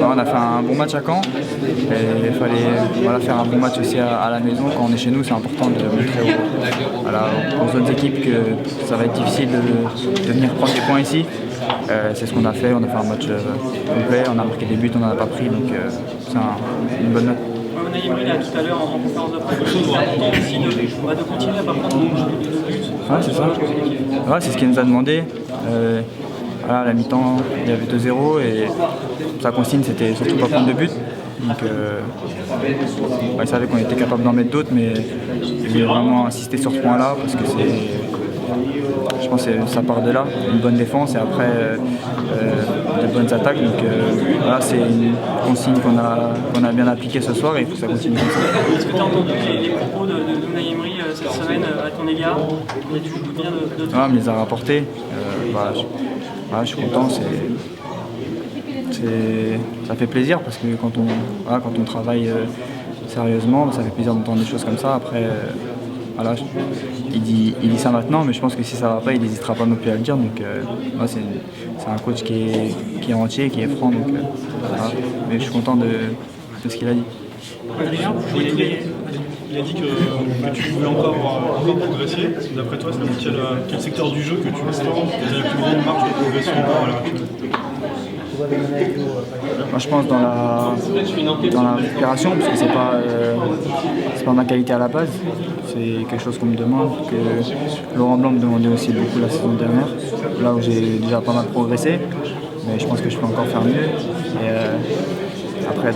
On a fait un bon match à Caen et il fallait faire un bon match aussi à la maison. Quand on est chez nous, c'est important de montrer aux autres équipes que ça va être difficile de venir prendre des points ici. C'est ce qu'on a fait, on a fait un match complet, on a marqué des buts, on n'en a pas pris, donc c'est une bonne note. Unai Emery là tout à l'heure en conférence de presse, c'est important aussi de continuer à ne pas prendre de buts. Ouais, c'est ça. Ouais, c'est ce qu'il nous a demandé. À la mi-temps, il y avait 2-0 et sa consigne c'était surtout pas prendre de but. Donc il savait qu'on était capable d'en mettre d'autres, mais il voulait vraiment insister sur ce point-là parce que je pense que ça part de là, une bonne défense et après de bonnes attaques. Donc c'est une consigne qu'on a bien appliquée ce soir et il faut que ça continue comme ça. Est-ce que tu as entendu les propos de Unai Emery cette semaine à ton égard? Il a dit beaucoup de bien de toi. Il me les a rapportés. Je suis content. Ça fait plaisir parce que quand on travaille sérieusement, ça fait plaisir d'entendre des choses comme ça. Après, il dit ça maintenant, mais je pense que si ça va pas, il n'hésitera pas non plus à le dire. Donc, c'est un coach qui est entier, qui est franc. Donc, mais je suis content de ce qu'il a dit. Adrien, vous jouez tous les... Il a dit que tu voulais encore progresser. D'après toi, c'est dans quel secteur du jeu que tu sens que tu as la plus grande marge de progression à l'heure actuelle? Moi, je pense dans la récupération, parce que c'est pas ma qualité à la base. C'est quelque chose qu'on me demande, que Laurent Blanc me demandait aussi beaucoup la saison dernière, là où j'ai déjà pas mal progressé, mais je pense que je peux encore faire mieux. Et après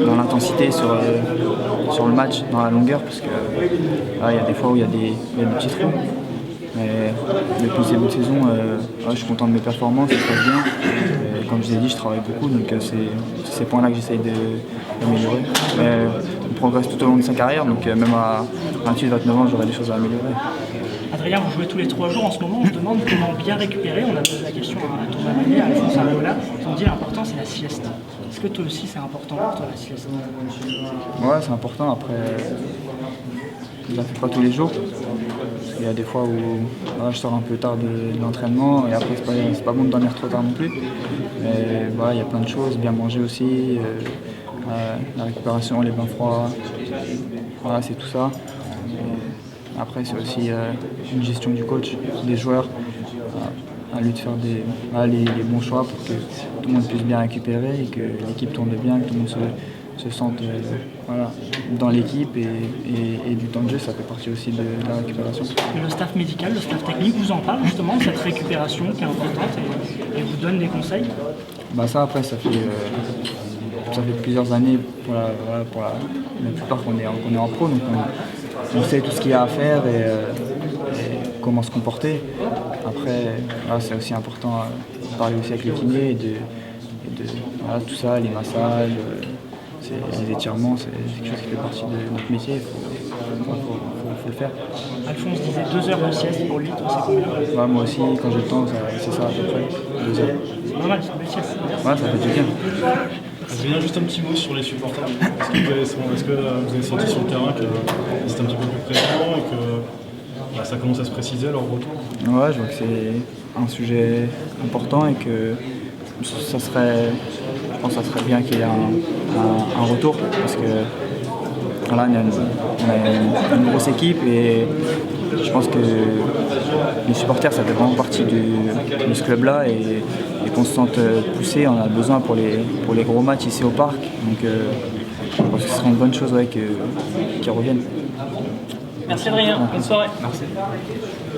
dans l'intensité sur le match, dans la longueur, parce que il y a des fois où il y a des petits trous. Mais depuis ces début de saison, je suis content de mes performances, ça se passe bien. Et comme je vous ai dit, je travaille beaucoup, donc c'est ces points-là que j'essaye d'améliorer. Mais on progresse tout au long de sa carrière, donc même à 28-29 ans, j'aurai des choses à améliorer. Adrien, vous jouez tous les 3 jours en ce moment, on se demande comment bien récupérer. On a posé la question à Thomas Meunier, à Alphonse Areola, qui ont dit l'important c'est la sieste. Est-ce que toi aussi c'est important pour toi la sieste? Ouais, c'est important. Après, je la fais pas tous les jours. Il y a des fois où je sors un peu tard de l'entraînement et après c'est pas bon de dormir trop tard non plus. Mais il y a plein de choses, bien manger aussi, la récupération, les bains froids, c'est tout ça. Et après c'est aussi une gestion du coach, des joueurs, à lui de faire les bons choix pour que tout le monde puisse bien récupérer et que l'équipe tourne bien, que tout le monde se sente dans l'équipe et du temps de jeu, ça fait partie aussi de la récupération. Le staff médical, le staff technique vous en parle justement de cette récupération qui est importante et vous donne des conseils? Ça après ça fait plusieurs années pour la plupart qu'on est en pro, donc on sait tout ce qu'il y a à faire et comment se comporter. Après c'est aussi important de parler aussi avec les kinés et de tout ça, les massages, les étirements, c'est quelque chose qui fait partie de notre métier, il faut le faire. Alphonse disait 2 heures de sieste pour lui, toi c'est combien? Moi aussi, quand j'ai le temps, c'est ça à peu près, 2 heures. C'est normal, c'est une belle sieste. Ça fait du bien. Adrien, juste un petit mot sur les supporters. Est-ce que vous avez senti sur le terrain que c'était un petit peu plus présent et que ça commence à se préciser à leur retour? Je vois que c'est un sujet important et que je pense que ça serait bien qu'il y ait un retour parce que on a une grosse équipe et je pense que les supporters ça fait vraiment partie de ce club-là et qu'on se sente poussé, on a besoin pour les gros matchs ici au parc. Donc je pense que ce serait une bonne chose qu'ils reviennent. Merci Adrien, bonne soirée. Merci.